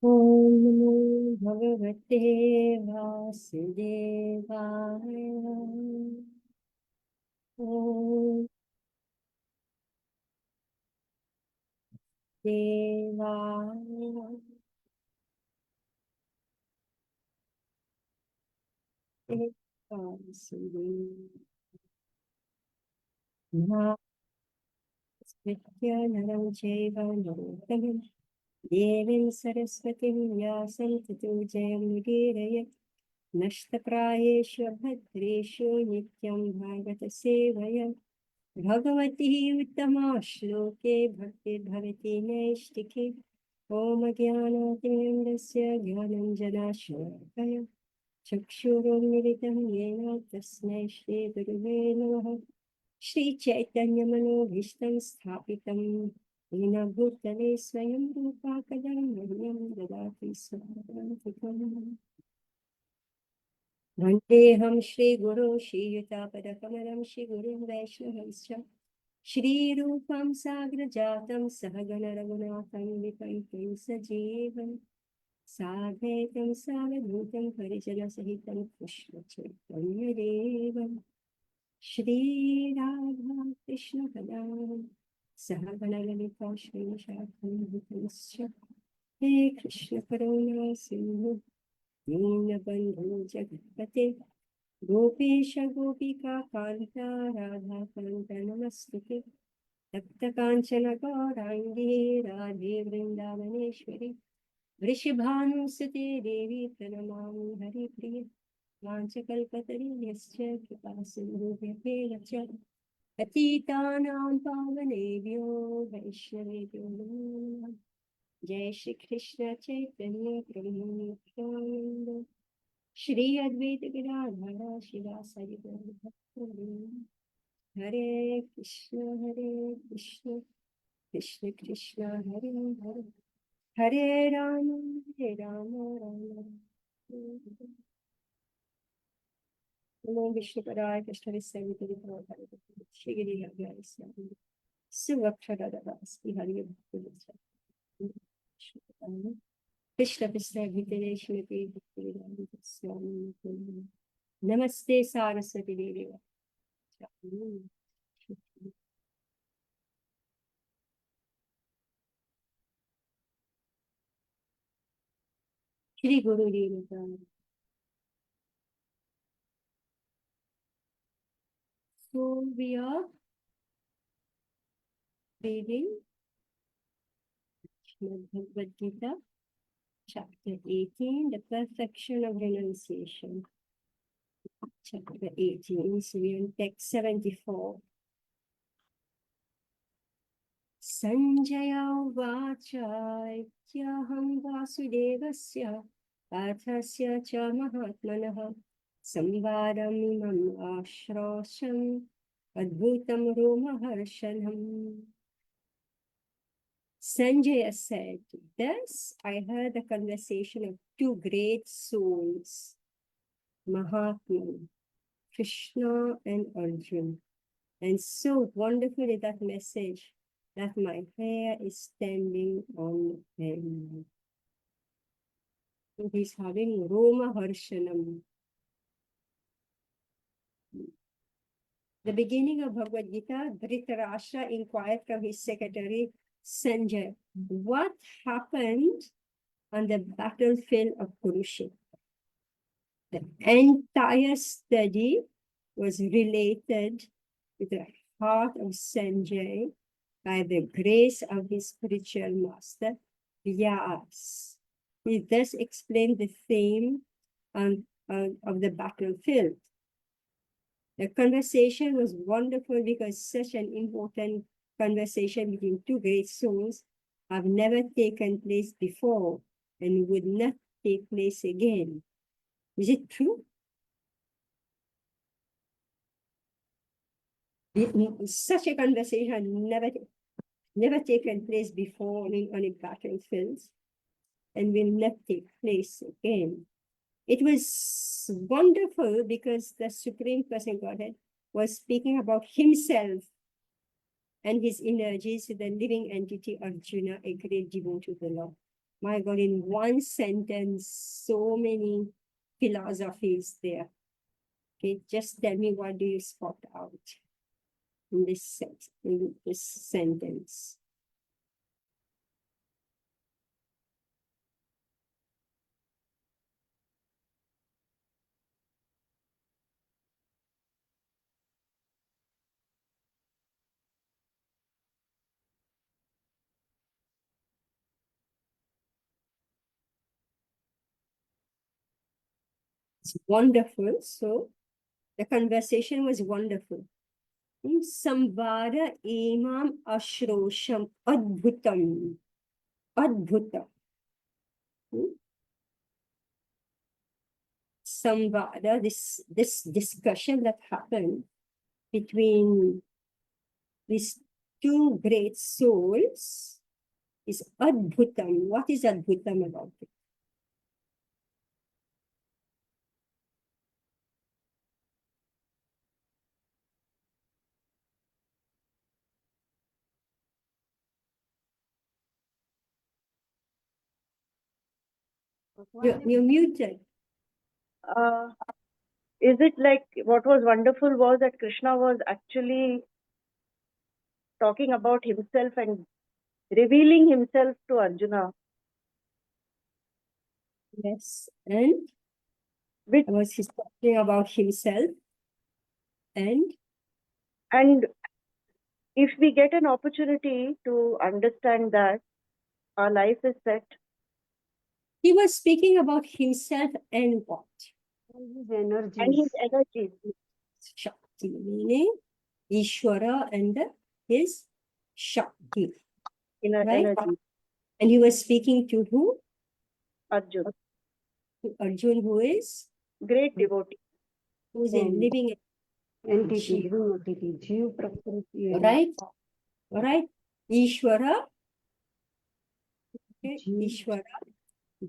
ॐ नमो भगवते वासुदेवाय। ॐ देवाय वासुदेवाय नरं चैव नरोत्तमं देवीं सरस्वतीं व्यासं ततो जयमुदीरये नष्टप्रायेषु भद्रेषु नित्यं भागवतसेवया भगवती उत्तमा श्लोके भक्तिर्भवति नैष्टिके ॐ ज्ञानातिमिन्दस्य ज्ञानञ्जनाशलाकय चक्षुरुन्मिलितं येन तस्मै श्रीगुरुवे नमः श्रीचैतन्यमनोभीष्टं स्थापितं येन भूतले स्वयं रूपा कदा मह्यं ददाति स्वपदान्तिकम् वन्देऽहं श्रीगुरो श्रीयुतापदकमलं श्रीगुरुं वैष्णवंश्च श्रीरूपं साग्रजातं सहगणरघुनाथं विकल्पं सजीवं साधैतं सावधूतं परिजनसहितं कृष्णचैतन्यदेवं श्रीराधा कृष्णपदां सहगणललिता श्रीशाखान्वितंश्च हे कृष्णकरुणा सिन्धु दीनबन्धु जगत्पते गोपेश गोपिका कान्ता राधा कान्त नमस्तुते तप्त काञ्चन गौराङ्गी राधे वृन्दावनेश्वरी वृषभानुसुते देवी प्रणमामि हरिप्रिय वाञ्छकल्पतरुभ्यश्च कृपा सिन्धुभ्यः च पतितानां पावनेभ्यो वैष्णवेभ्यो नमो नमः। जय श्री कृष्ण चैतन्य प्रभु नित्यानंद श्री अद्वैत गिरिधर शिवासादि गौरभक्तवृंद। हरे कृष्ण कृष्ण कृष्ण हरे हरे हरे राम राम हरे। नमो विष्णुपदाय कृष्णविष्णुविद्याय श्रीगिरिराजाय स्वामी सुवक्षरदास्ति हरि भक्ति कृष्ण कृष्ण भीतरे श्रीमती भक्तिवेदांत स्वामी नमस्ते सारस्वती देवी। श्री गुरुदेव का। So we are reading Srimad Bhagavad Gita, chapter 18, the perfection of renunciation. Chapter 18, so we are in text 74. Sanjaya uvacha ityaham vasudevasya पार्थस्य च महात्मनः संवादम् इमम् आश्रोषम् अद्भुतं रोमहर्षणम्. Sanjaya said, "Thus I heard the conversation of two great souls, Mahatma, Krishna and Arjuna. And so wonderful is that message that my hair is standing on end." So he's having Roma Harshanam. The beginning of Bhagavad Gita, Dhritarashtra inquired from his secretary, Sanjay, what happened on the battlefield of Kurukshetra? The entire study was related to the heart of Sanjay by the grace of his spiritual master, Vyas. He thus explained the theme of the battlefield. The conversation was wonderful because such an important conversation between two great souls have never taken place before and would not take place again. Is it true? Such a conversation had never taken place before on a battlefield and will not take place again. It was wonderful because the Supreme Person Godhead was speaking about himself and his energies to the living entity Arjuna, a great devotee of the Lord. My God, in one sentence, so many philosophies there. Okay, just tell me, what do you spot out in in this sentence? It's wonderful. So the conversation was wonderful. Samvada imam ashrosham adbhutam. Adbhutam. Samvada, this discussion that happened between these two great souls is adbhutam. What is adbhutam about it? You're muted. Uh, is it like what was wonderful was that Krishna was actually talking about himself and revealing himself to Arjuna, Yes. And which was he talking about himself? And and if we get an opportunity to understand that, our life is set. he was speaking about himself and what? And his energy. Shakti, meaning Ishvara and his Shakti, Inner right? energy. And he was speaking to who? Arjuna, To Arjun, who is? great devotee. Who's a living entity, Jiva. living entity, Jiva Prakriti. Right? Right? Ishvara, okay? Jiva. Ishvara,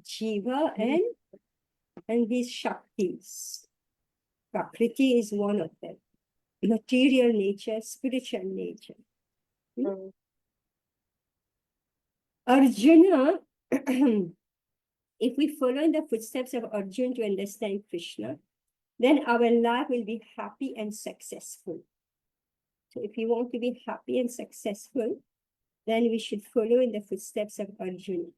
Jiva, and his Shaktis. Prakriti is one of them. Material nature, spiritual nature. Mm. Arjuna, if we follow in the footsteps of Arjuna to understand Krishna, then our life will be happy and successful. So if you want to be happy and successful, then we should follow in the footsteps of Arjuna.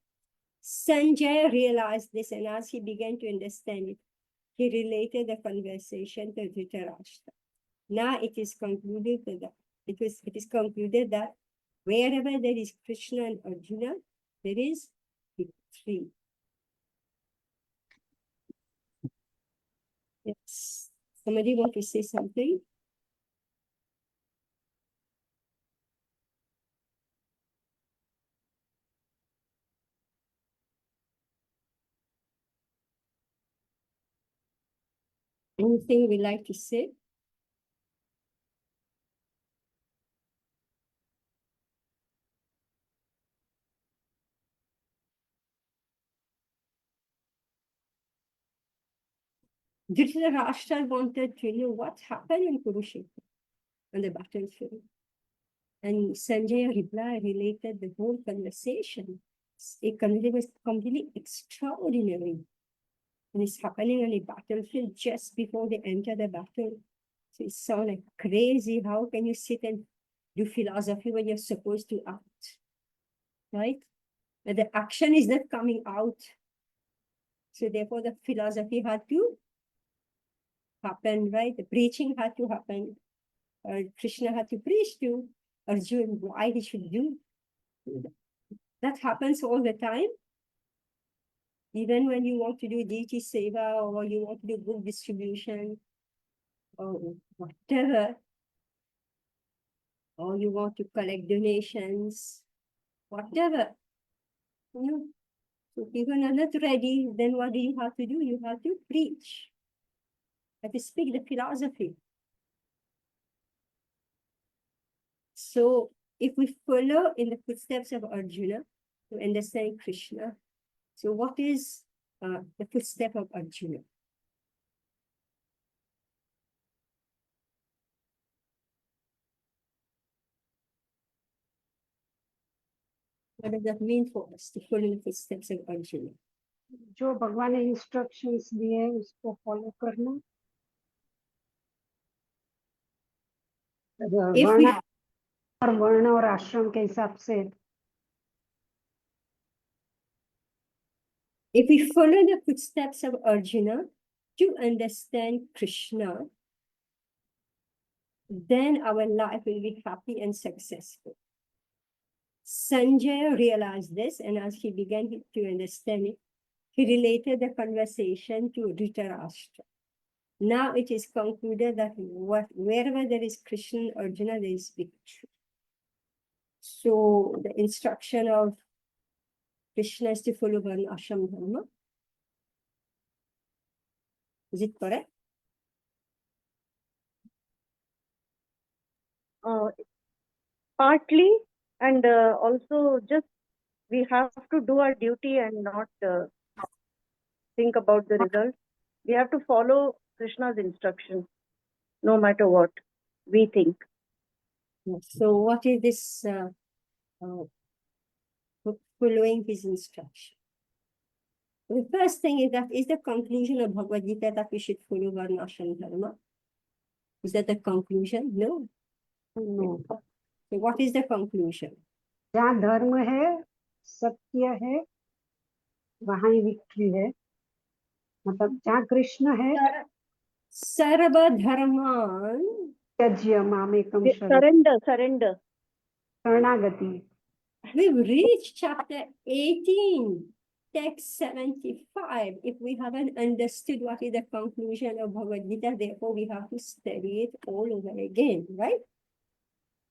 Sanjay realized this, and as he began to understand it, he related the conversation to Dhritarashtra. Now it is concluded that it is concluded that wherever there is Krishna and Arjuna, there is victory. Yes. Somebody want to say something? Anything we like to say? Dhritarashtra wanted to know what happened in Kurukshetra on the battlefield. And Sanjay related the whole conversation. It was completely extraordinary. And it's happening on a battlefield just before they enter the battle. So it sounds like crazy. How can you sit and do philosophy when you're supposed to act? Right? But the action is not coming out. So therefore the philosophy had to happen, right? The preaching had to happen. Krishna had to preach to Arjuna why he should do. That happens all the time. Even when you want to do deity seva or you want to do book distribution or whatever, or you want to collect donations, whatever. You know, so if people are not ready, then what do you have to do? You have to preach. You have to speak the philosophy. So if we follow in the footsteps of Arjuna to understand Krishna, so what is the footstep of Arjuna? What does that mean for us to follow the footsteps of Arjuna? जो भगवान ने instructions दिए हैं उसको follow करना। If we वर्ण और आश्रम के हिसाब से If we follow the footsteps of Arjuna to understand Krishna, then our life will be happy and successful. Sanjay realized this, and as he began to understand it, he related the conversation to Dhritarashtra. Now it is concluded that wherever there is Krishna and Arjuna, there is victory. So the instruction of Krishna is to follow Varna Ashram Dharma. Is it correct? Partly, and also just we have to do our duty and not think about the result. We have to follow Krishna's instructions, no matter what we think. So what is this following his instruction? The first thing is the conclusion of Bhagavad Gita that we should follow Varnashram Dharma. Is that the conclusion? No. no. So what is the conclusion? जहाँ धर्म है, सत्य है, वहाँ ही victory है। मतलब जहाँ कृष्ण है, Sarva Dharman. त्यज्य मामेकम Surrender. शरणागति। We've reached chapter 18, text 75. If we haven't understood what is the conclusion of Bhagavad Gita, therefore we have to study it all over again, right?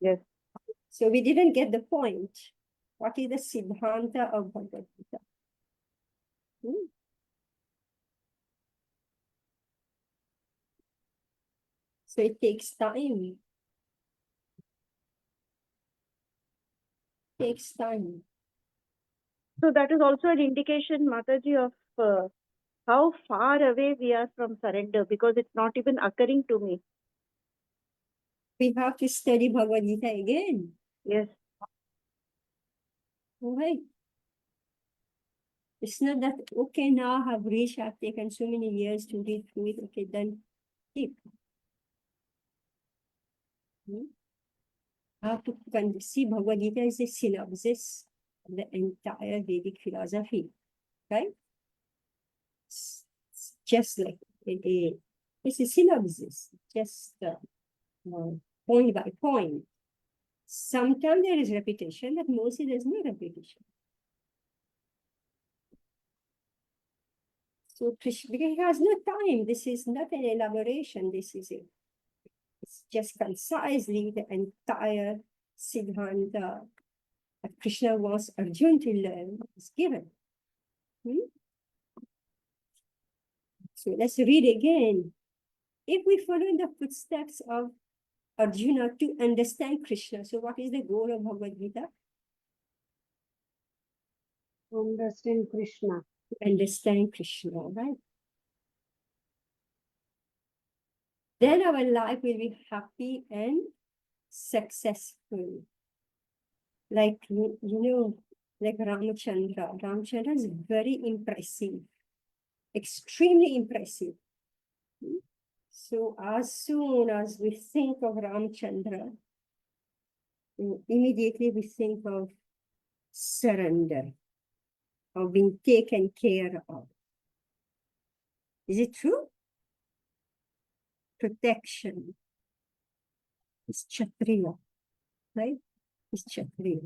Yes. So we didn't get the point. What is the Siddhanta of Bhagavad Gita? So it takes time. Takes time. So that is also an indication, Mataji, of how far away we are from surrender, because it's not even occurring to me. We have to study Bhagavad Gita again. Yes. All right. It's not that, okay, now I've reached, I've taken so many years to read through it, okay, then keep. I have to see Bhagavad Gita is a synopsis of the entire Vedic philosophy, right? It's just like it's a synopsis, just point by point. Sometimes there is repetition, but mostly there's no repetition. So Krishna, because he has no time, this is not an elaboration, this is it. It's just concisely the entire Siddhanta that Krishna wants Arjuna to learn is given. So let's read again. If we follow in the footsteps of Arjuna to understand Krishna, so what is the goal of Bhagavad Gita? understand Krishna. To understand Krishna, right? Then our life will be happy and successful. Like, you know, like Ramachandra. Ramachandra is very impressive, extremely impressive. So as soon as we think of Ramachandra, immediately we think of surrender, of being taken care of. Is it true? Protection. It's Kshatriya, right? It's Kshatriya.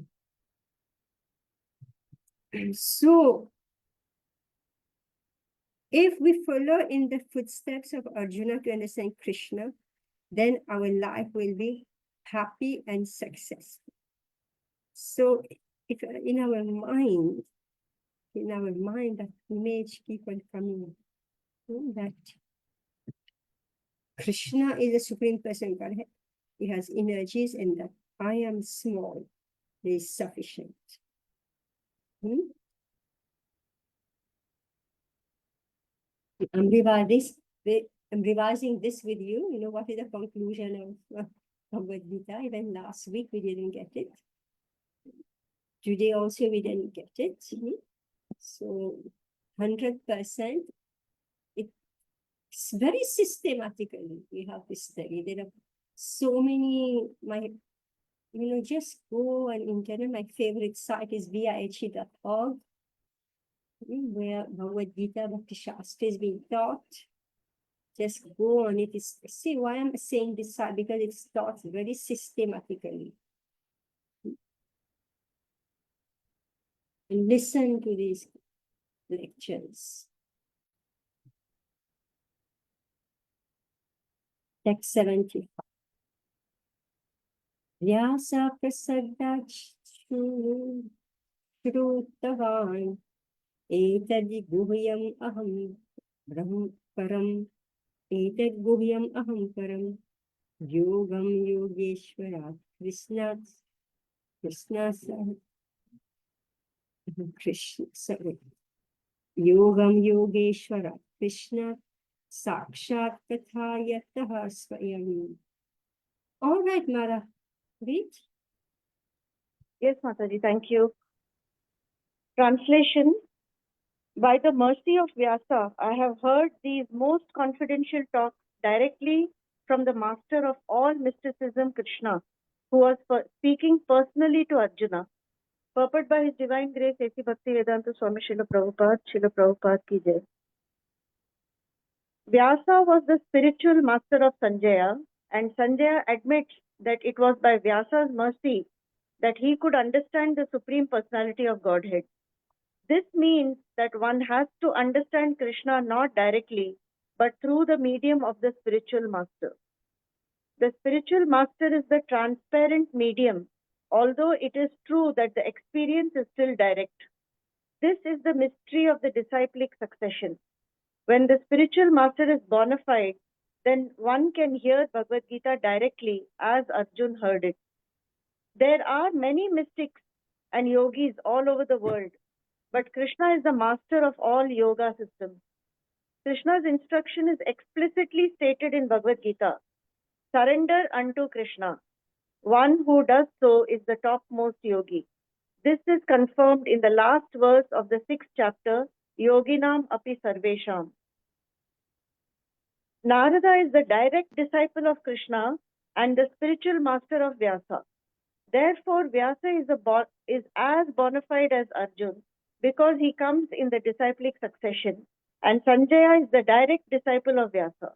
And so, if we follow in the footsteps of Arjuna to understand Krishna, then our life will be happy and successful. So, if in our mind, that image keep on coming, that Krishna is a supreme person Godhead. He has energies, and that I am small is sufficient. I'm revising this with you. You know, what is the conclusion of Bhagavad Gita? Even last week we didn't get it. Today also we didn't get it. So 100%, it's very systematically we have to study. There are so many, just go on internet. My favorite site is vihe.org, where Bhagavad Gita Bhakti Shastra is being taught. Just go on it. See why I'm saying this site, because it's taught very systematically. And listen to these lectures. Text 75. Vyasa Prasadachrutavan etadi guhyam aham param etad guhyam aham param yogam yogeshwarat Krishna sorry. Yogam yogeshwarat Krishna sakshat kathayatah swayam. All right, Mara, read. Yes, Mataji, thank you. Translation. By the mercy of Vyasa, I have heard these most confidential talks directly from the master of all mysticism, Krishna, who was speaking personally to Arjuna. Purport by His Divine Grace, A.C. Bhaktivedanta Swami Srila Prabhupada ki jai. Vyasa was the spiritual master of Sanjaya, and Sanjaya admits that it was by Vyasa's mercy that he could understand the Supreme Personality of Godhead. This means that one has to understand Krishna not directly, but through the medium of the spiritual master. The spiritual master is the transparent medium, although it is true that the experience is still direct. This is the mystery of the disciplic succession. When the spiritual master is bona fide, then one can hear Bhagavad Gita directly as Arjun heard it. There are many mystics and yogis all over the world, but Krishna is the master of all yoga systems. Krishna's instruction is explicitly stated in Bhagavad Gita. Surrender unto Krishna. One who does so is the topmost yogi. This is confirmed in the last verse of the 6th chapter, Yoginam Api Sarvesham. Narada is the direct disciple of Krishna and the spiritual master of Vyasa. Therefore, Vyasa is as bona fide as Arjun because he comes in the disciplic succession, and Sanjaya is the direct disciple of Vyasa.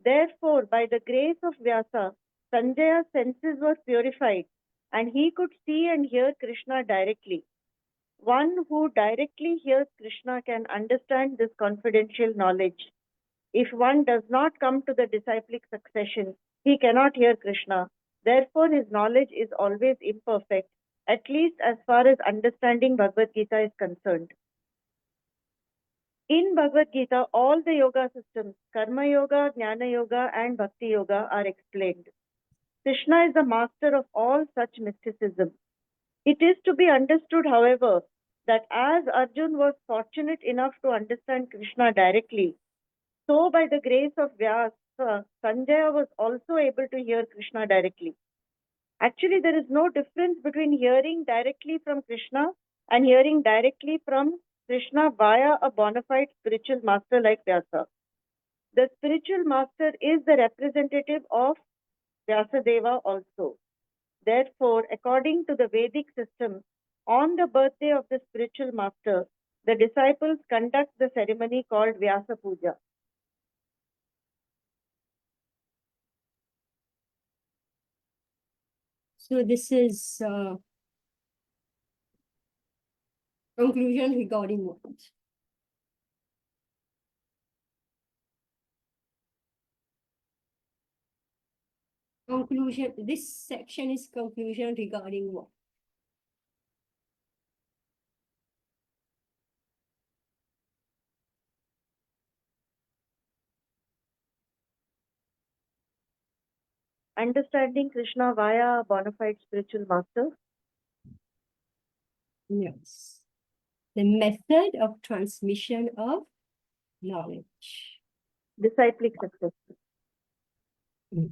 Therefore, by the grace of Vyasa, Sanjaya's senses were purified and he could see and hear Krishna directly. One who directly hears Krishna can understand this confidential knowledge. If one does not come to the disciplic succession, he cannot hear Krishna. Therefore, his knowledge is always imperfect, at least as far as understanding Bhagavad Gita is concerned. In Bhagavad Gita, all the yoga systems, Karma Yoga, Jnana Yoga, and Bhakti Yoga are explained. Krishna is the master of all such mysticism. It is to be understood, however, that as Arjun was fortunate enough to understand Krishna directly, so by the grace of Vyasa, Sanjaya was also able to hear Krishna directly. Actually, there is no difference between hearing directly from Krishna and hearing directly from Krishna via a bona fide spiritual master like Vyasa. The spiritual master is the representative of Vyasadeva also. Therefore, according to the Vedic system, on the birthday of the spiritual master, the disciples conduct the ceremony called Vyasa Puja. So this is conclusion regarding what? Conclusion, this section is conclusion regarding what? Understanding Krishna via a bona fide spiritual master. Yes. The method of transmission of knowledge. Disciplic success.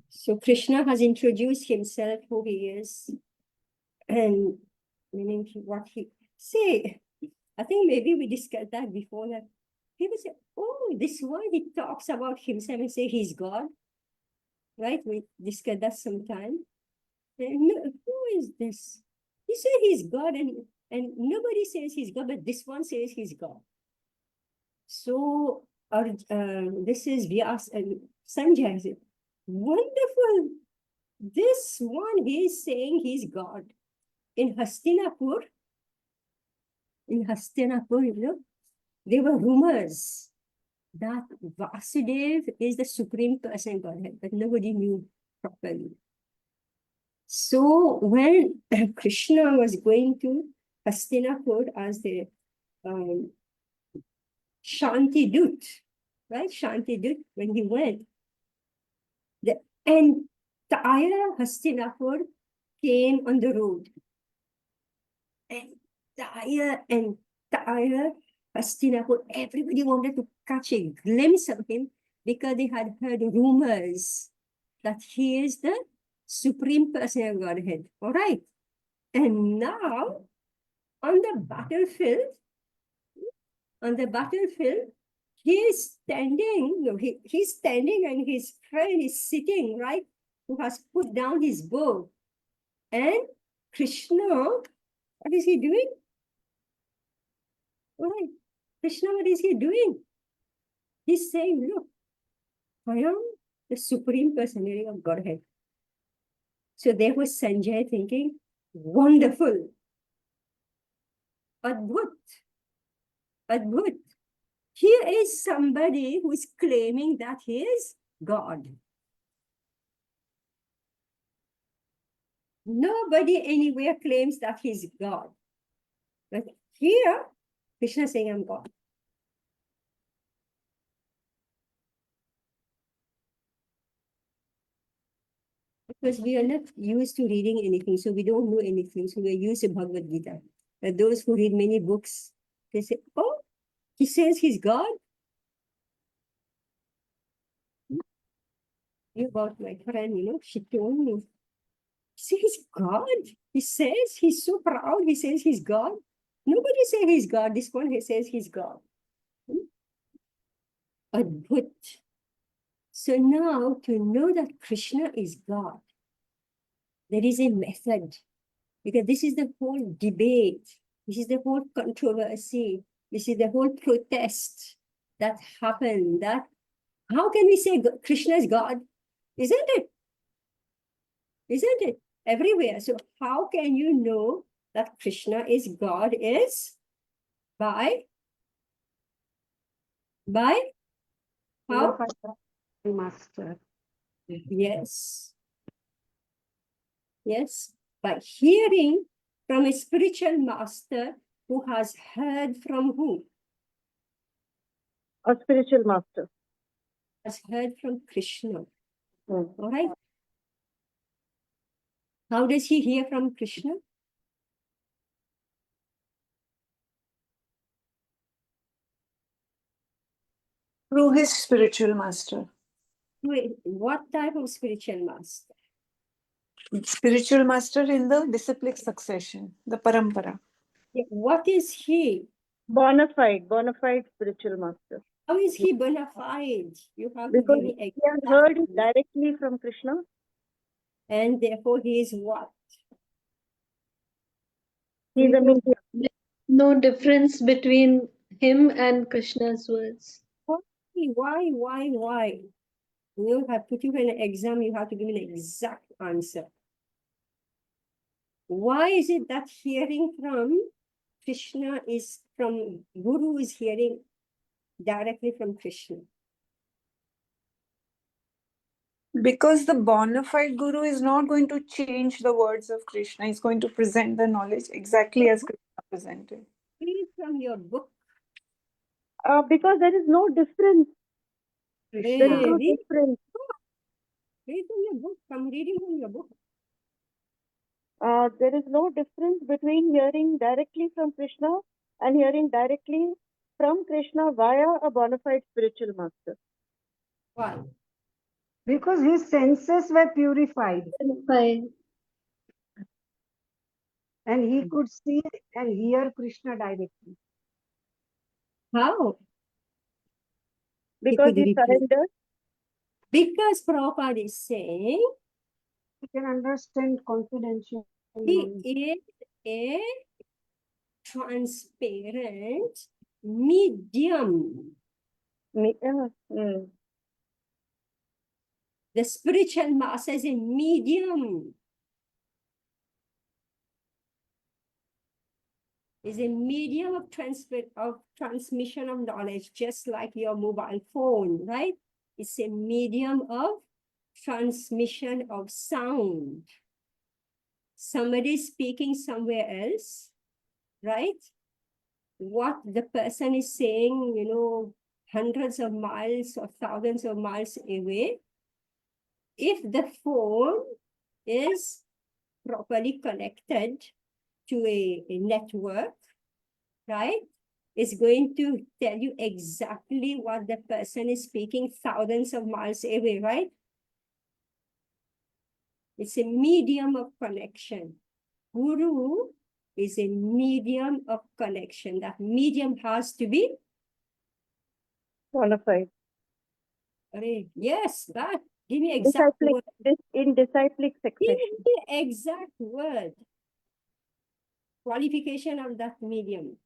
So Krishna has introduced himself, who he is, and meaning what he say. I think maybe we discussed that before that. People say, oh, this one he talks about himself and say he's God. Right? We discussed that sometime. And who is this? He said he's God, and nobody says he's God, but this one says he's God. So this is Vyas and Sanjay said, wonderful. This one he is saying he's God. In Hastinapur, you know, there were rumors that Vasudev is the supreme person Godhead, but nobody knew properly. So when Krishna was going to Hastinapur as the Shanti Dut, right? Shanti Dut, when he went, the entire Hastinapur came on the road. Entire Hastinapur, everybody wanted to catch a glimpse of him because they had heard rumors that he is the supreme person of Godhead. All right. And now on the battlefield, he is standing, no, he's standing and his friend is sitting, right? Who has put down his bow. And Krishna, what is he doing? All right. Krishna, what is he doing? He's saying, look, I am the supreme personality of Godhead. So there was Sanjay thinking, wonderful. Adbhut. Adbhut. Here is somebody who is claiming that he is God. Nobody anywhere claims that he's God. But here, Krishna is saying, I'm God. Because we are not used to reading anything, so we don't know anything. So we are used to Bhagavad Gita. But those who read many books, they say, oh, he says he's God. About my friend, you know, she told me, he says God. He says he's so proud. He says he's God. Nobody says he's God. This one, he says he's God. Adbhut. So now to know that Krishna is God, there is a method. Because this is the whole debate. This is the whole controversy. This is the whole protest that happened. That how can we say Krishna is God? Isn't it? Isn't it? Everywhere. So how can you know that Krishna is God is by how? Master. Yes. Yes. By hearing from a spiritual master who has heard from who? A spiritual master. Has heard from Krishna. Hmm. All right. How does he hear from Krishna? Through his spiritual master. Wait, what type of spiritual master? Spiritual master in the disciplic succession, the parampara. Yeah, what is he? Bona fide spiritual master. How is he bona fide? You have to Because give me he has heard it directly from Krishna. and therefore he is what? He is a medium. No difference between him and Krishna's words. Why? You have put you in an exam, you have to give me an exact answer. Why is it that hearing from Krishna is from Guru is hearing directly from Krishna? Because the bona fide guru is not going to change the words of Krishna. He's going to present the knowledge exactly as Krishna presented. Read from your book. Because there is no difference. There is no Read difference. from your book. I'm reading from your book. There is no difference between hearing directly from Krishna and hearing directly from Krishna via a bona fide spiritual master. Why? Because his senses were purified. Fine. And he could see and hear Krishna directly. How? Because could he repeat. surrendered. Because Prabhupada is saying He can understand confidential he knowledge. is a transparent medium. Mm. The spiritual master is a medium. Is a medium of transmission of knowledge, just like your mobile phone, right? It's a medium of transmission of sound. Somebody speaking somewhere else, right? What the person is saying, you know, hundreds of miles or thousands of miles away, if the phone is properly connected to a network, right? It's going to tell you exactly what the person is speaking thousands of miles away, right? It's a medium of connection. Guru is a medium of connection. That medium has to be, Qualified. yes, that. Give me exact Disciplic, word. in disciplic Give succession. me exact word. Qualification of that medium.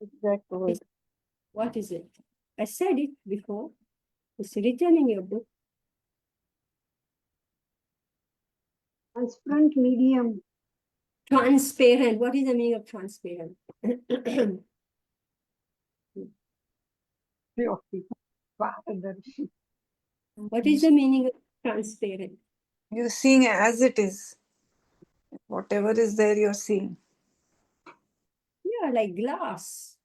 Exact word. What is it? I said it before. It's written in your book. Transparent medium. Transparent. What is the meaning of transparent? Padarshi. What is the meaning of transparent? You're seeing as it is. Whatever is there, you're seeing. Yeah, like glass.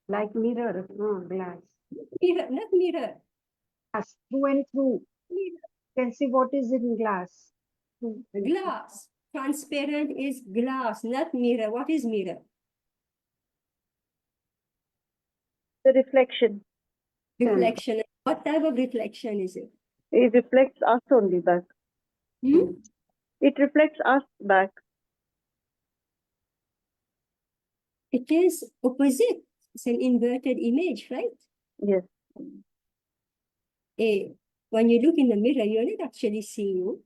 Like mirror, no, glass. Mirror, not mirror. Glass, through and through. Mirror. You can see what is in glass. Through and through. Glass. Transparent is glass, not mirror. What is mirror? The reflection. Reflection. What type of reflection is it? It reflects us only back. Hmm? It reflects us back. It is opposite. It's an inverted image, right? Yes. When you look in the mirror, you're not actually seeing you.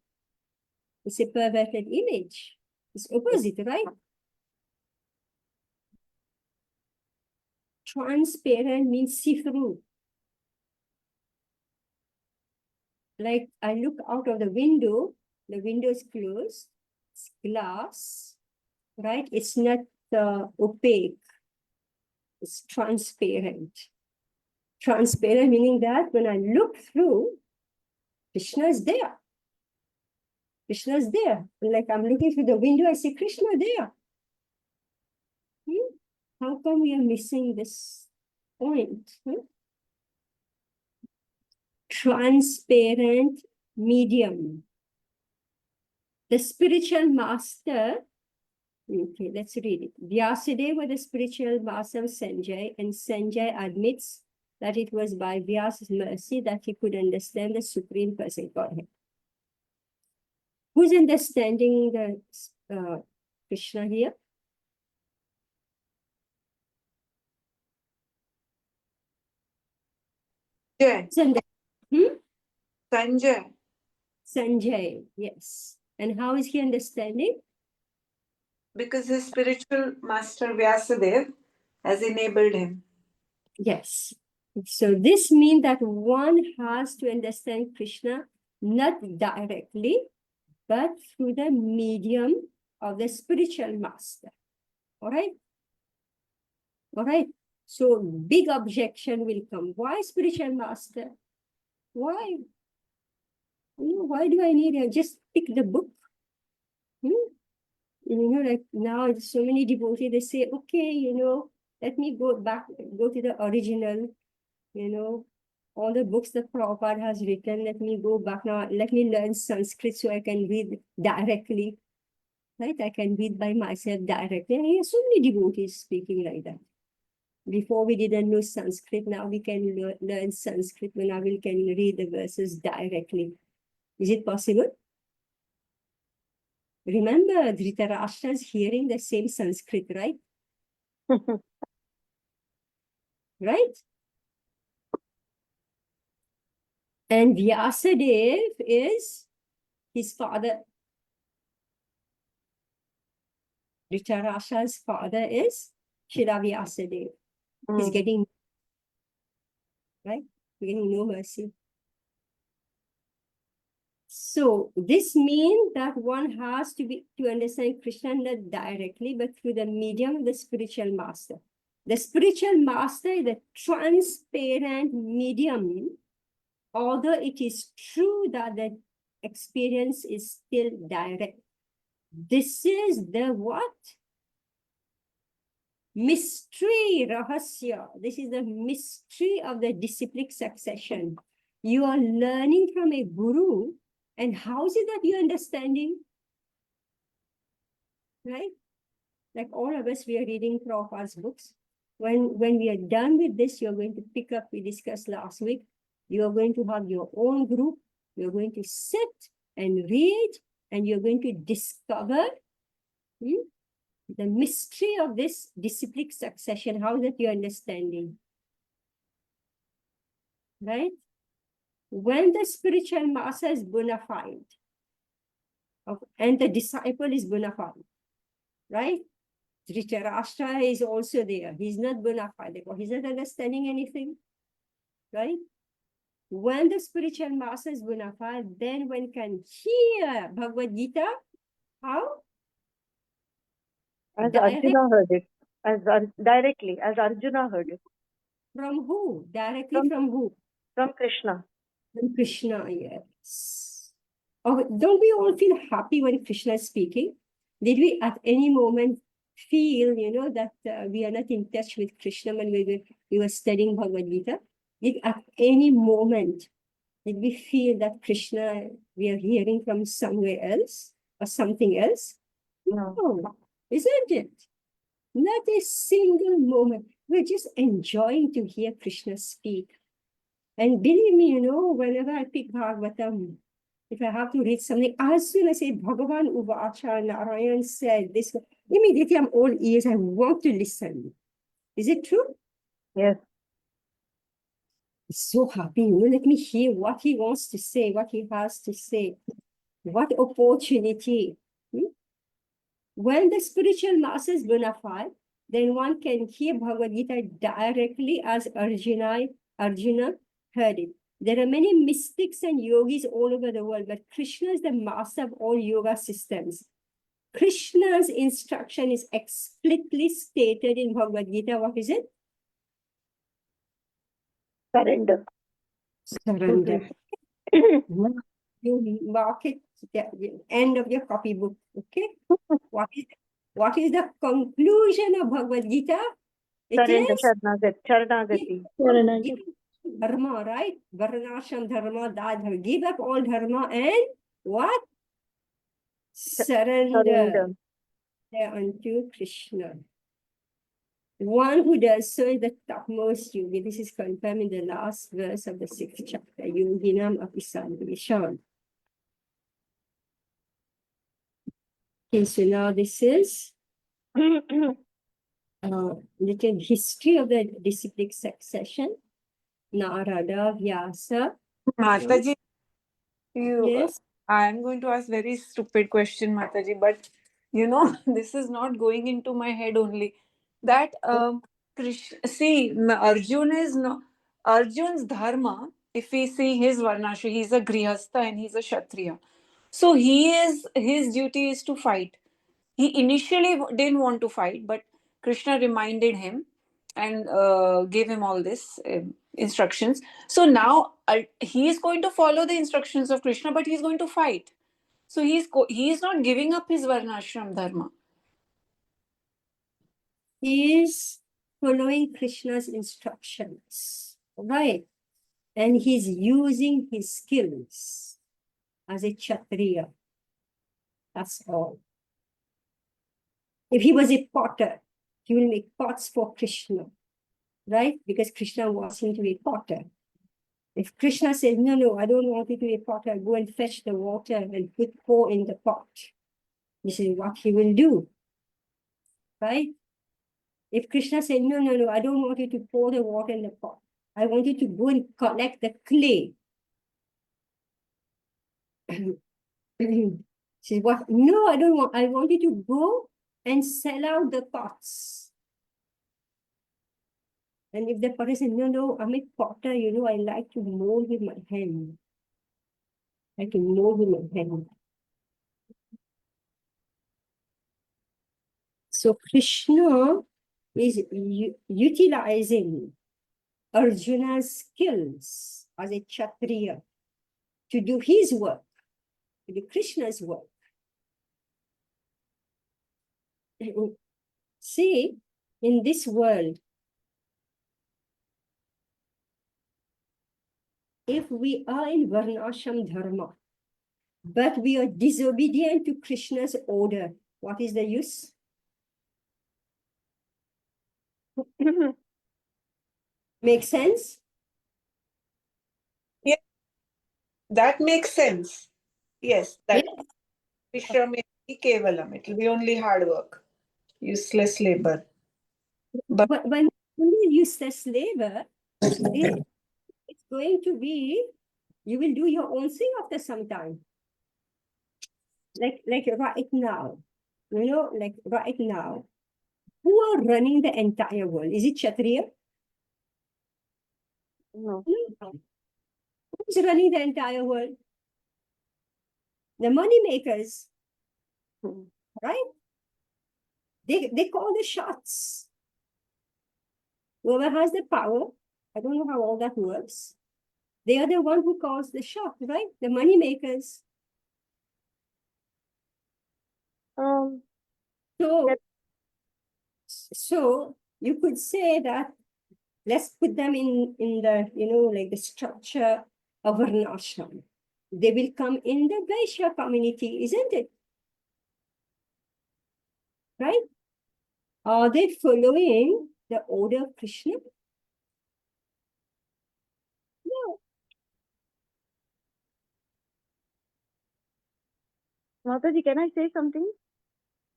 It's a perverted image. It's opposite, right? Transparent means see-through. Like I look out of the window is closed, it's glass, right? It's not opaque, it's transparent. Transparent meaning that when I look through, Krishna is there. Krishna is there. Like I'm looking through the window, I see Krishna there. How come we are missing this point? Transparent medium. The spiritual master, okay, let's read it. Vyasadeva, the spiritual master of Sanjay, and Sanjay admits that it was by Vyasa's mercy that he could understand the Supreme Person Godhead. Who's understanding the Krishna here? Sanjay. Sanjay. Sanjay, yes. And how is he understanding? Because his spiritual master Vyasadeva has enabled him. Yes. So this means that one has to understand Krishna not directly, but through the medium of the spiritual master. All right? All right. So big objection will come. Why spiritual master? Why? Why do I need it? Just pick the book. Like now so many devotees, they say, okay, let me go to the original, all the books that Prabhupada has written, let me go back now, let me learn Sanskrit so I can read directly, right? I can read by myself directly. I hear so many devotees speaking like that. Before we didn't know Sanskrit, now we can learn Sanskrit, now we can read the verses directly. Is it possible? Remember, Dhritarashtra is hearing the same Sanskrit, right? Right? And Vyasadev is his father. Dhritarashtra's father is Shri Vyasadev. He's Mm. getting, right? Getting no mercy. So this means that one has to understand Krishna not directly, but through the medium of the spiritual master. The spiritual master is the transparent medium, although it is true that the experience is still direct. This is the what? Mystery, rahasya. This is the mystery of the disciplic succession. You are learning from a guru, and how is it that you're understanding? Right? Like all of us, we are reading Prabhupada's books. When we are done with this, you're going to pick up, we discussed last week, you're going to have your own group, you're going to sit and read, and you're going to discover the mystery of this disciplic succession. How is that you're understanding? Right? When the spiritual master is bona fide, and the disciple is bona fide, right? Dhritarashtra is also there. He's not bona fide. He's not understanding anything, right? When the spiritual master is bona fide, then one can hear Bhagavad Gita. How? As Direct Arjuna heard it, directly, as Arjuna heard it, from who? Directly from who? from Krishna. From Krishna, yes. Oh, don't we all feel happy when Krishna is speaking? Did we at any moment feel, that we are not in touch with Krishna when we were studying Bhagavad Gita? Did at any moment, did we feel that Krishna, we are hearing from somewhere else or something else? No. No, isn't it? Not a single moment. We're just enjoying to hear Krishna speak. And believe me, whenever I pick Bhagavatam, if I have to read something, as soon as I say Bhagavan Uvacha, Narayan said this, immediately I'm all ears. I want to listen. Is it true? Yes. So happy, let me hear what he wants to say, what he has to say. What opportunity. When the spiritual master is bona fide, then one can hear Bhagavad Gita directly as Arjuna heard it. There are many mystics and yogis all over the world, but Krishna is the master of all yoga systems. Krishna's instruction is explicitly stated in Bhagavad Gita. What is it? Surrender. Surrender. You mark it at the end of your copybook. Okay. What is the conclusion of Bhagavad Gita? It Surrender, is Sharanagati. dharma, right? Varnashram dharma, give up all dharma and what? Surrender unto Krishna. One who does so is the topmost yogi. This is confirmed in the last verse of the 6th chapter. Yoginam api sambhisham. Okay, so now this is little history of the disciplic succession. Narada, Vyasa. Mataji, Yes. I am going to ask very stupid question, Mataji, but this is not going into my head only. That Arjun's dharma. If we see his varnashram, he's a grihastha and he's a kshatriya. So his duty is to fight. He initially didn't want to fight, but Krishna reminded him and gave him all this instructions. So now he is going to follow the instructions of Krishna, but he's going to fight. So he is not giving up his varnashram dharma. He is following Krishna's instructions, right? And he's using his skills as a kshatriya. That's all. If he was a potter, he will make pots for Krishna, right? Because Krishna wants him to be a potter. If Krishna says, no, I don't want you to be a potter, go and fetch the water and pour in the pot, This is what he will do, right? If Krishna said, no, no, no, I don't want you to pour the water in the pot. I want you to go and collect the clay. She said, what? No, I don't want. I want you to go and sell out the pots. And if the potter said, no, no, I'm a potter, I like to mold with my hand. I can mold with my hand. So Krishna is utilizing Arjuna's skills as a Kshatriya to do his work, to do Krishna's work. See, in this world, if we are in Varnashram Dharma, but we are disobedient to Krishna's order, what is the use? Make sense? That makes sense. Yes, that Yes. Vishram Kevalam. It will be only hard work, useless labor. But But when you useless labor, it's going to be, you will do your own thing after some time. Like right now, like right now, who are running the entire world? Is it Kshatriya? No. No. Who's running the entire world? The money makers, Hmm. right? They call the shots. Whoever has the power, I don't know how all that works. They are the one who calls the shot, right? The money makers. So, Yep. so you could say that, let's put them in the, like the structure of an ashram. They will come in the Vaishya community, isn't it? Right? Are they following the order of Krishna? No. Mataji, can I say something?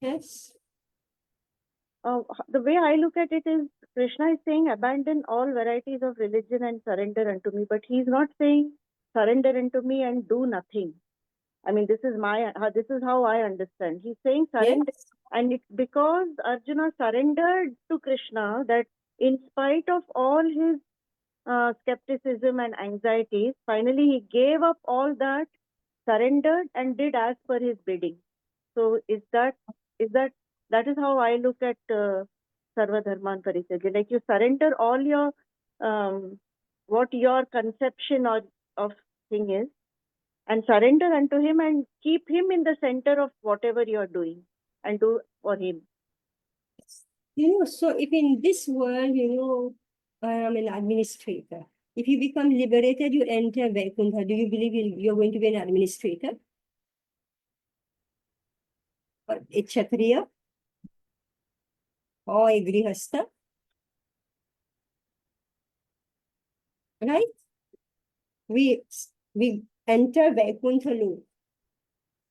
Yes. The way I look at it is Krishna is saying abandon all varieties of religion and surrender unto me, but he's not saying surrender unto me and do nothing. I mean, this is how I understand. He's saying surrender, Yes. and it's because Arjuna surrendered to Krishna that in spite of all his skepticism and anxieties, finally he gave up all that, surrendered, and did as per his bidding. So that is how I look at Sarva Dharman Parisajya. Like you surrender all your what your conception of thing is, and surrender unto him and keep him in the center of whatever you're doing and do for him. So if in this world, I am an administrator. If you become liberated, you enter Vaikuntha. Do you believe you're going to be an administrator? Or a Kshatriya? Or a Grihastha? Right? We enter Vaikuntha loop.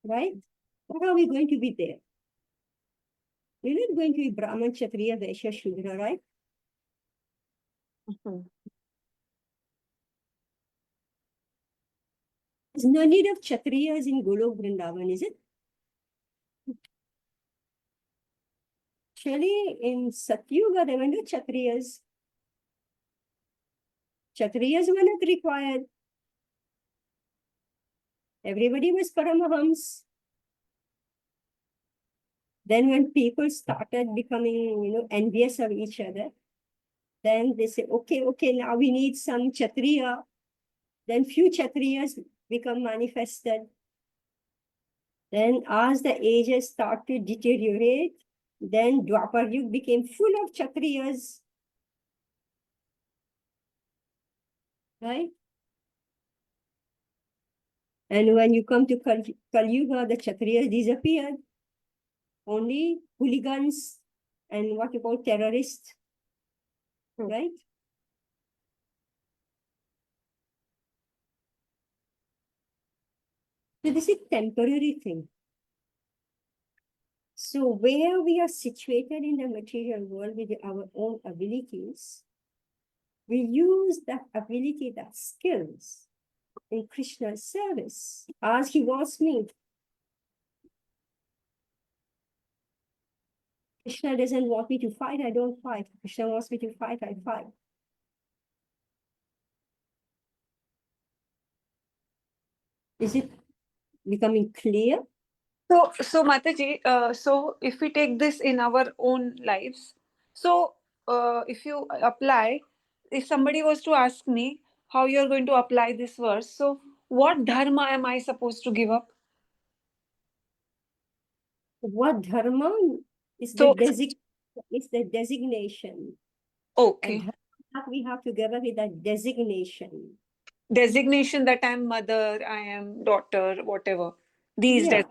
Right? How are we going to be there? We're not going to be Brahman, Kshatriya, Vaishya, Shudra, right? Mhm. There's no need of Kshatriyas in Golok Vrindavan, is it? Actually, in Satyuga, there were no Kshatriyas. Kshatriyas were not required. Everybody was Paramahams. Then when people started becoming, envious of each other, then they say, okay, now we need some Kshatriya. Then few Kshatriyas become manifested. Then as the ages start to deteriorate, then Dwapar Yuga became full of Kshatriyas. Right? And when you come to Kali Yuga, the Kshatriyas disappeared. Only hooligans and what you call terrorists. Right? So this is temporary thing. So where we are situated in the material world with our own abilities, we use that ability, that skills in Krishna's service as he wants me. Krishna doesn't want me to fight, I don't fight. Krishna wants me to fight, I fight. Is it becoming clear? So Mataji, so if we take this in our own lives, so if you apply, if somebody was to ask me how you're going to apply this verse, so what dharma am I supposed to give up? What dharma is So, is the designation. okay, And dharma we have to give up with that designation. designation that I'm mother, I am daughter, whatever. These Yeah,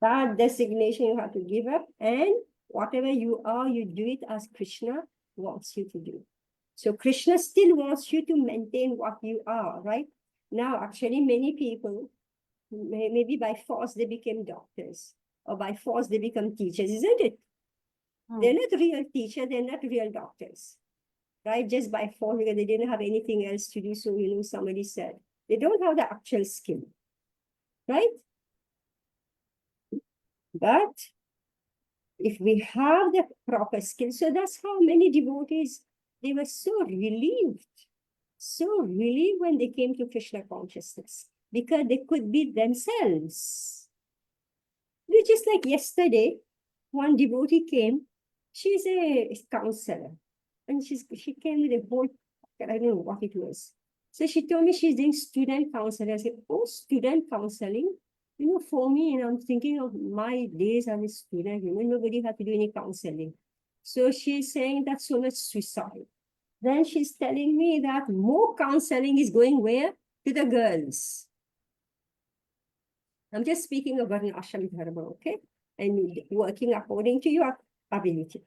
that designation you have to give up, and whatever you are, you do it as Krishna wants you to do. So Krishna still wants you to maintain what you are, right? Now, actually, many people, maybe by force, they became doctors, or by force, they become teachers, isn't it? They're not real teachers, they're not real doctors, right? Just by force, because they didn't have anything else to do. So, somebody said, they don't have the actual skill, right? But if we have the proper skill, so that's how many devotees, they were so relieved when they came to Krishna consciousness, because they could be themselves. Just like yesterday, one devotee came, she's a counselor, and she came with a whole, I don't know what it was. So she told me she's doing student counseling. I said, oh, student counseling? For me, I'm thinking of my days as a student, nobody had to do any counseling. So she's saying that's so much suicide. Then she's telling me that more counseling is going where? To the girls. I'm just speaking of Varnashram Dharma, okay? And working according to your ability.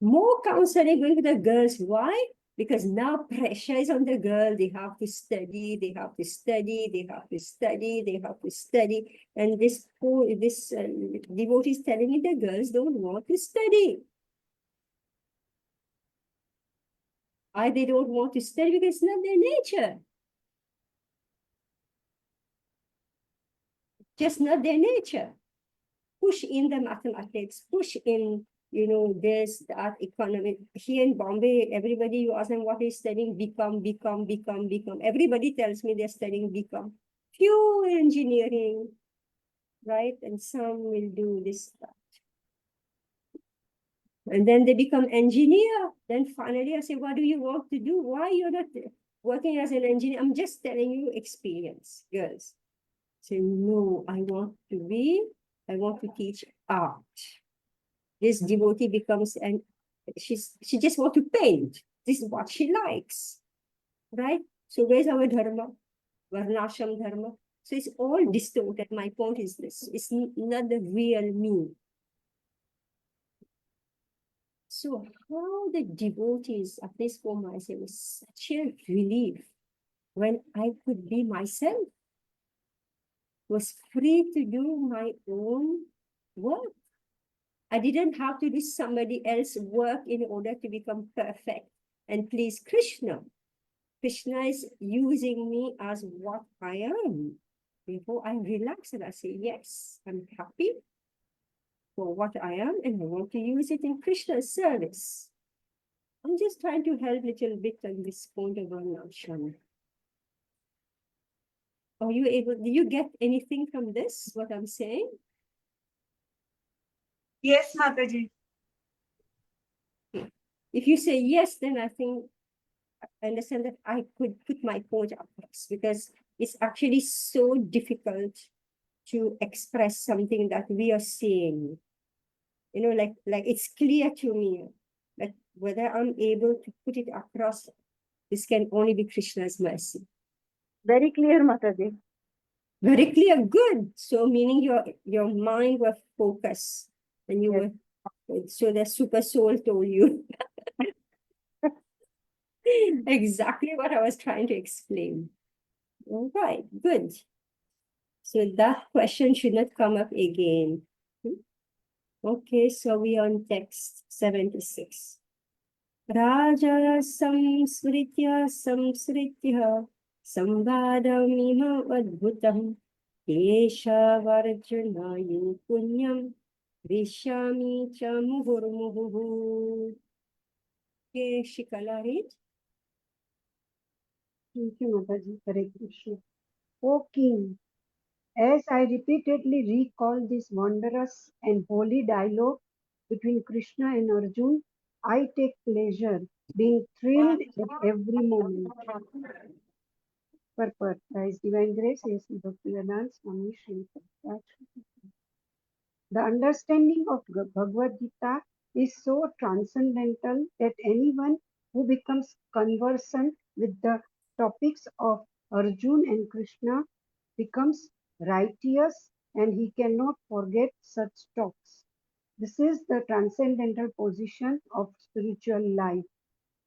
More counseling going to the girls. Why? Because now pressure is on the girl. They have to study, they have to study, they have to study, they have to study. And this devotee is telling me the girls don't want to study. Why they don't want to study? Because it's not their nature. Just not their nature. Push in the mathematics, push in, this, that, economic. Here in Bombay, everybody, you ask them what is studying, become. Everybody tells me they're studying become. Few engineering, right? And some will do this stuff. And then they become engineer. Then finally I say, what do you want to do? Why you're not working as an engineer? I'm just telling you experience, girls. Say, no, I want to teach art. This devotee becomes, and she just want to paint. This is what she likes, right? So where's our dharma? Varnashram dharma. So it's all distorted. My point is this, it's not the real me. So how the devotees, at least for myself, was such a relief when I could be myself, was free to do my own work. I didn't have to do somebody else's work in order to become perfect and please Krishna. Krishna is using me as what I am. Therefore, I relax and I say, yes, I'm happy for what I am and I want to use it in Krishna's service. I'm just trying to help a little bit on this point of Varnashram. Are you able, do you get anything from this, what I'm saying? Yes, Mataji. If you say yes, then I think I understand that I could put my point across, because it's actually so difficult to express something that we are seeing. Like it's clear to me that whether I'm able to put it across, this can only be Krishna's mercy. Very clear, Mataji. Very clear, good. So meaning your mind was focused and you Yes. were, so the super soul told you. Exactly what I was trying to explain. All right, good. So that question should not come up again. Okay, so we on text 76. Raja samsritya samvadamima adbhutam keshavarjanayu punyam vishyami cha muhurmuhu. Okay, Shikala, read. Thank you, Mataji. Hare Krishna. O King, as I repeatedly recall this wondrous and holy dialogue between Krishna and Arjun, I take pleasure being thrilled at every moment. Purport. His Divine Grace is Bhaktivedanta Swami Sri Prabhupada. The understanding of Bhagavad Gita is so transcendental that anyone who becomes conversant with the topics of Arjun and Krishna becomes righteous and he cannot forget such talks. This is the transcendental position of spiritual life.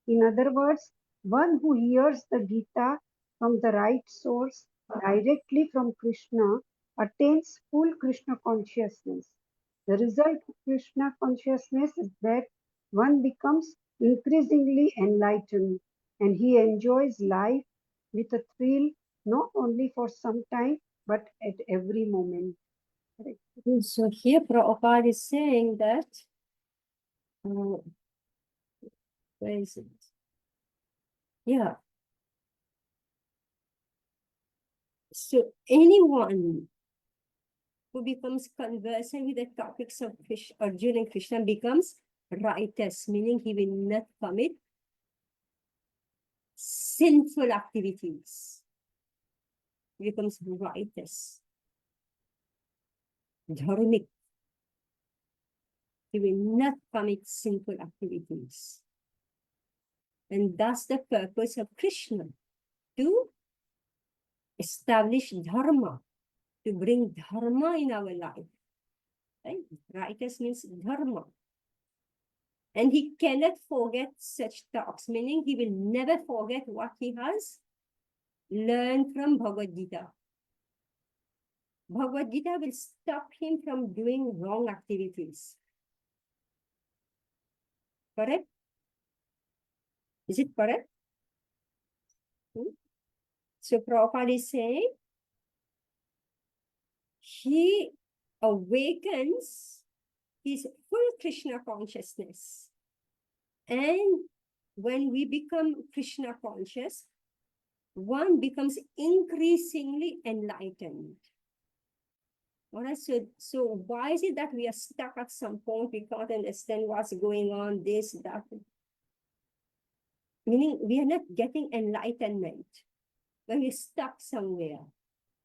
In other words, one who hears the Gita from the right source directly from Krishna attains full Krishna consciousness. The result of Krishna consciousness is that one becomes increasingly enlightened and he enjoys life with a thrill not only for some time but at every moment. Correct. So here Prabhupada is saying that, where is it? Yeah. So anyone who becomes conversant with the topics of Arjuna and Krishna becomes righteous, meaning he will not commit sinful activities. He becomes righteous, dharmic. He will not commit sinful activities. And that's the purpose of Krishna, to establish dharma, to bring dharma in our life. Right? Righteous means dharma. And he cannot forget such talks, meaning he will never forget what he has learned from Bhagavad Gita. Bhagavad Gita will stop him from doing wrong activities. Correct? Is it correct? So Prabhupada is saying, he awakens his full Krishna consciousness. And when we become Krishna conscious, one becomes increasingly enlightened. All right, so why is it that we are stuck at some point? We can't understand what's going on, this, that. Meaning we are not getting enlightenment when we're stuck somewhere.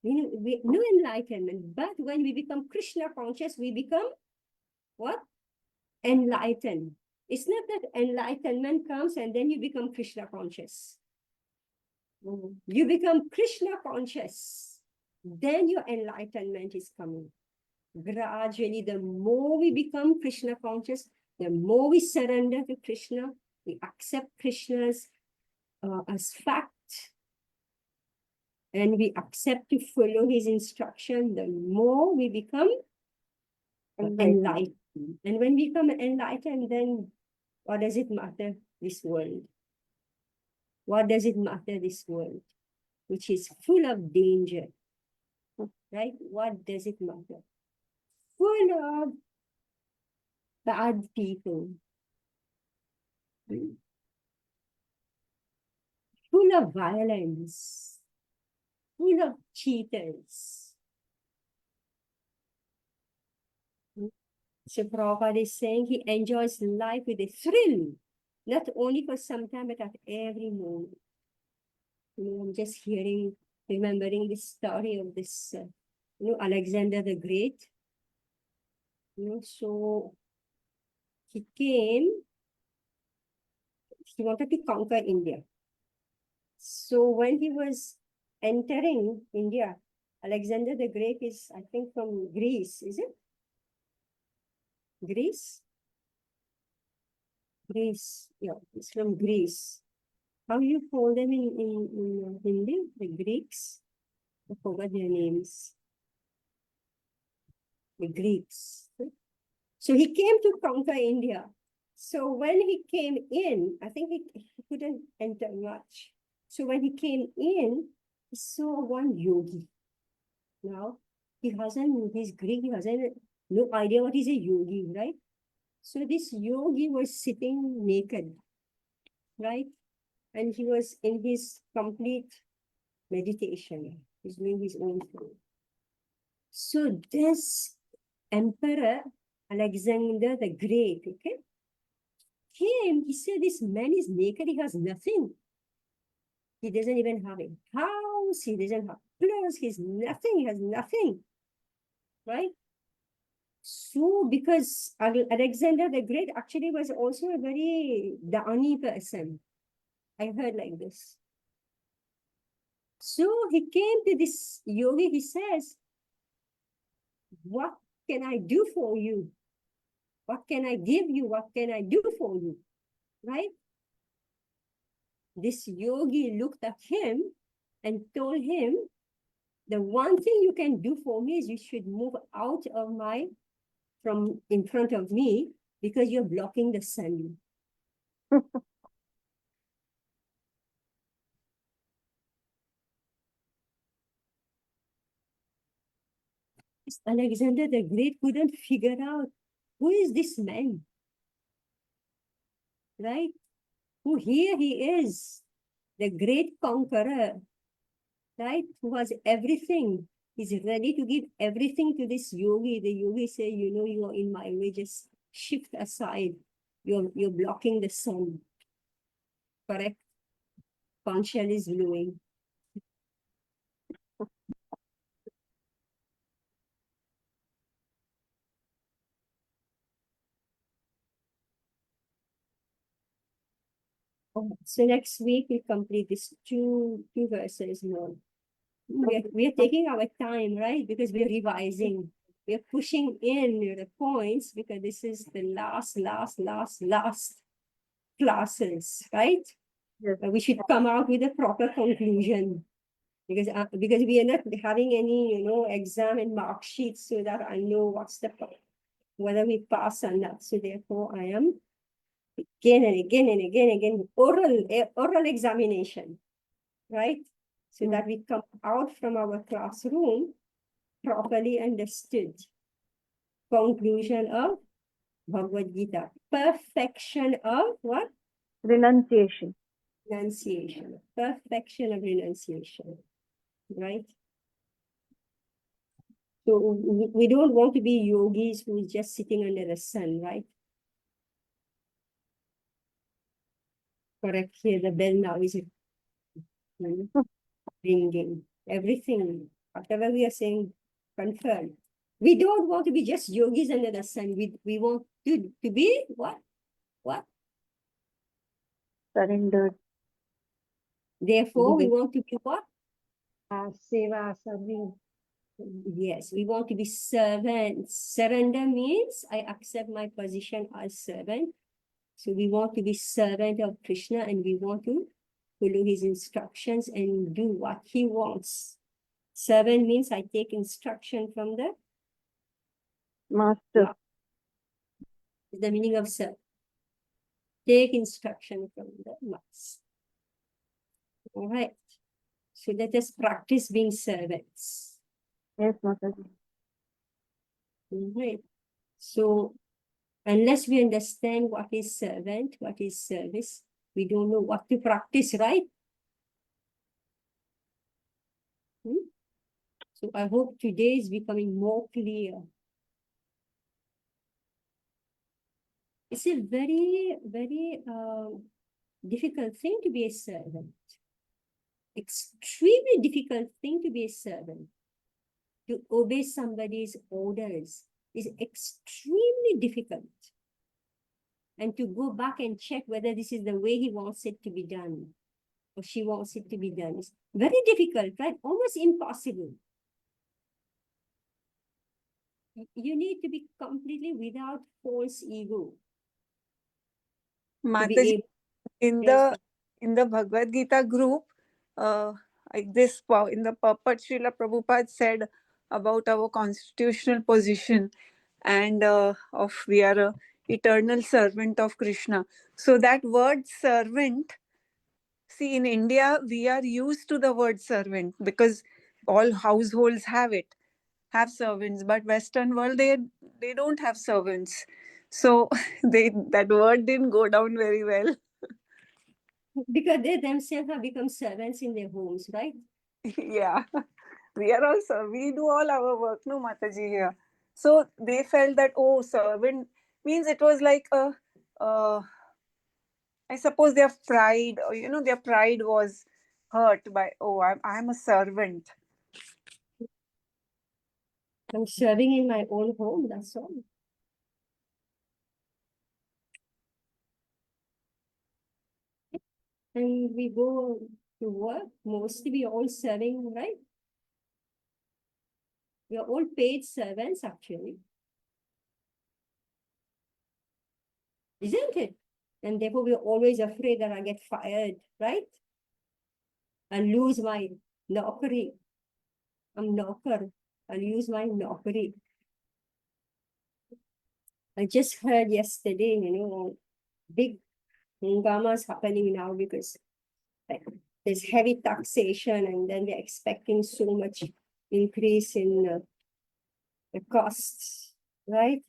Meaning no enlightenment, but when we become Krishna conscious, we become what? Enlightened. It's not that enlightenment comes and then you become Krishna conscious. You become Krishna conscious, then your enlightenment is coming. Gradually, the more we become Krishna conscious, the more we surrender to Krishna, we accept Krishna's as fact, and we accept to follow his instruction, the more we become enlightened. And when we become enlightened, then what does it matter, this world? What does it matter, this world, which is full of danger, right? What does it matter? Full of bad people, full of violence, full of cheaters. So Prabhupada is saying he enjoys life with a thrill, not only for some time, but at every moment. I'm just remembering the story of this, Alexander the Great. So he wanted to conquer India. So when he was entering India, Alexander the Great is, I think, from Greece, is it? Greece? Greece, yeah, it's from Greece. How you call them in Hindi? The Greeks? I forgot their names. The Greeks. So he came to conquer India. So when he came in, I think he couldn't enter much. So when he came in, he saw one yogi. Now, he's Greek, he hasn't no idea what is a yogi, right? So this yogi was sitting naked, right? And he was in his complete meditation. He's doing his own thing. So this emperor, Alexander the Great, okay, came, he said, this man is naked, he has nothing. He doesn't even have a house, he doesn't have clothes, he's nothing, he has nothing, right? So, because Alexander the Great actually was also a very Dani person. I heard like this. So he came to this yogi, he says, what can I do for you? What can I give you? What can I do for you? Right? This yogi looked at him and told him, the one thing you can do for me is you should move out of from in front of me because you're blocking the sun. Alexander the Great couldn't figure out who is this man, right? Who here he is, the great conqueror, right? Who has everything. He's ready to give everything to this yogi. The yogi say, you know, you are in my way, just shift aside. You're blocking the sun. Correct? Conch shell is blowing. So next week we complete these two verses more. We are taking our time, right? Because we're revising. We're pushing in the points because this is the last classes, right? Yes. We should come out with a proper conclusion because we are not having any, exam and mark sheets so that I know whether we pass or not. So therefore I am again and again, oral examination, right? So that we come out from our classroom properly understood. Conclusion of Bhagavad Gita. Perfection of what? Renunciation. Renunciation. Perfection of renunciation. Right? So we don't want to be yogis who is just sitting under the sun, right? Correct. Here the bell now is ringing. Everything, whatever we are saying, confirmed. We don't want to be just yogis under the sun. We want to be what? What? Surrendered. Therefore, we want to be what? Seva, serving. Yes, we want to be servants. Surrender means I accept my position as servant. So we want to be servant of Krishna and we want to follow his instructions and do what he wants. Servant means I take instruction from the Master. the meaning of servant. Take instruction from the master. All right. So let us practice being servants. Yes, Mataji. All right. So unless we understand what is servant, what is service, we don't know what to practice, right? So I hope today is becoming more clear. It's a very, very difficult thing to be a servant. Extremely difficult thing to be a servant. To obey somebody's orders is extremely difficult. And to go back and check whether this is the way he wants it to be done or she wants it to be done is very difficult, right? Almost impossible. You need to be completely without false ego. Mataji, in the Bhagavad Gita group, like this in the purport Srila Prabhupada said about our constitutional position, and we are a eternal servant of Krishna. So that word servant, see, in India we are used to the word servant because all households have servants, but Western world they don't have servants. So that word didn't go down very well. Because they themselves have become servants in their homes, right? Yeah, we do all our work, no, Mataji here. So they felt that, oh, servant means it was like I suppose their pride, or their pride was hurt by, oh, I'm a servant. I'm serving in my own home, that's all. And we go to work, mostly we are all serving, right? We are all paid servants, actually. Isn't it? And therefore, we're always afraid that I get fired, right? I'll lose my naukari. I'm naukar. I'll lose my naukari. I just heard yesterday, big hungamas happening now because like, there's heavy taxation and then they're expecting so much increase in the costs, right?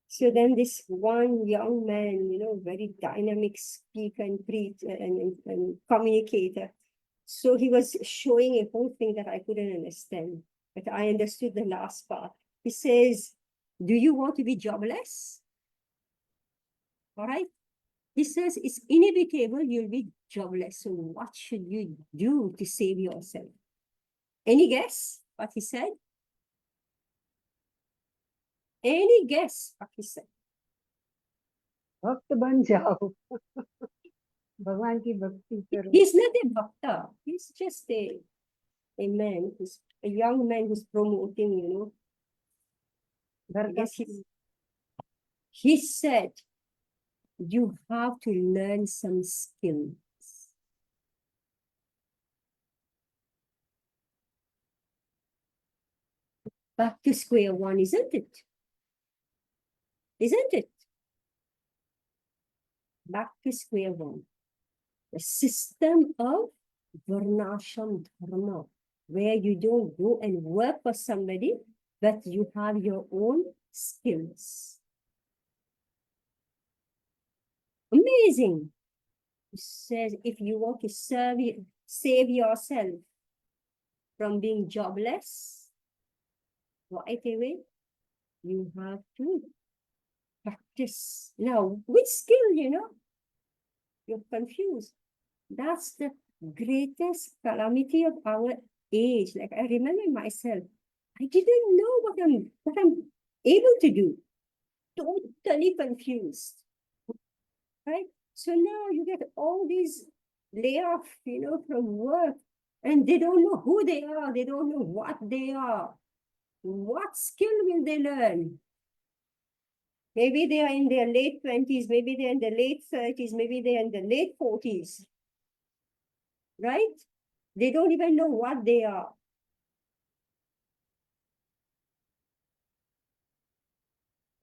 So then this one young man, very dynamic speaker and preach and communicator. So he was showing a whole thing that I couldn't understand, but I understood the last part. He says, do you want to be jobless? All right. He says it's inevitable you'll be jobless. So what should you do to save yourself? Any guess what he said? Any guess what he said? भक्त बन जाओ भगवान की भक्ति करो He's not a bhakta. He's just a man, who's a young man who's promoting, घर I का guess he said, you have to learn some skills. Back to square one, isn't it? Isn't it? Back to square one. The system of varnashram dharma, where you don't go and work for somebody, but you have your own skills. Amazing. It says if you want to save yourself from being jobless, right away, you have to practice. Now, which skill, you're confused. That's the greatest calamity of our age. Like I remember myself, I didn't know what I'm able to do. Totally confused. Right? So now you get all these layoff, from work, and they don't know who they are. They don't know what they are. What skill will they learn? Maybe they are in their late 20s, maybe they're in the late 30s, maybe they're in the late 40s. Right? They don't even know what they are.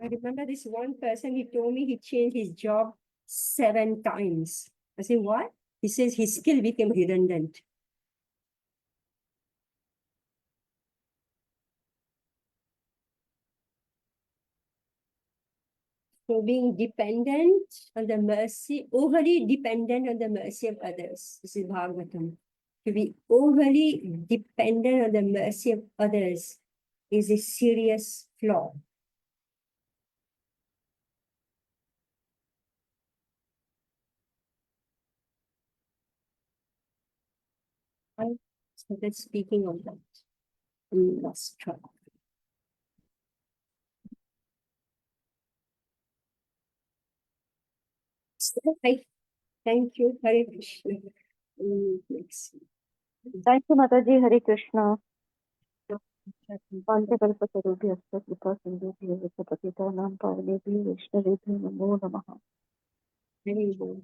I remember this one person, he told me he changed his job 7 times. I said, what? He says his skill became redundant. So being dependent on the mercy, overly dependent on the mercy of others. This is Bhagavatam. To be overly dependent on the mercy of others is a serious flaw. I started speaking on that in last track. So I thank you, Hare Krishna. Next. Thank you, Mataji. Hare Krishna. Panchakalpatarubhyasya कृपासिन्धुभ्यो पतितानां पावनेभ्यो वैष्णवेभ्यो नमो नमः. Very good.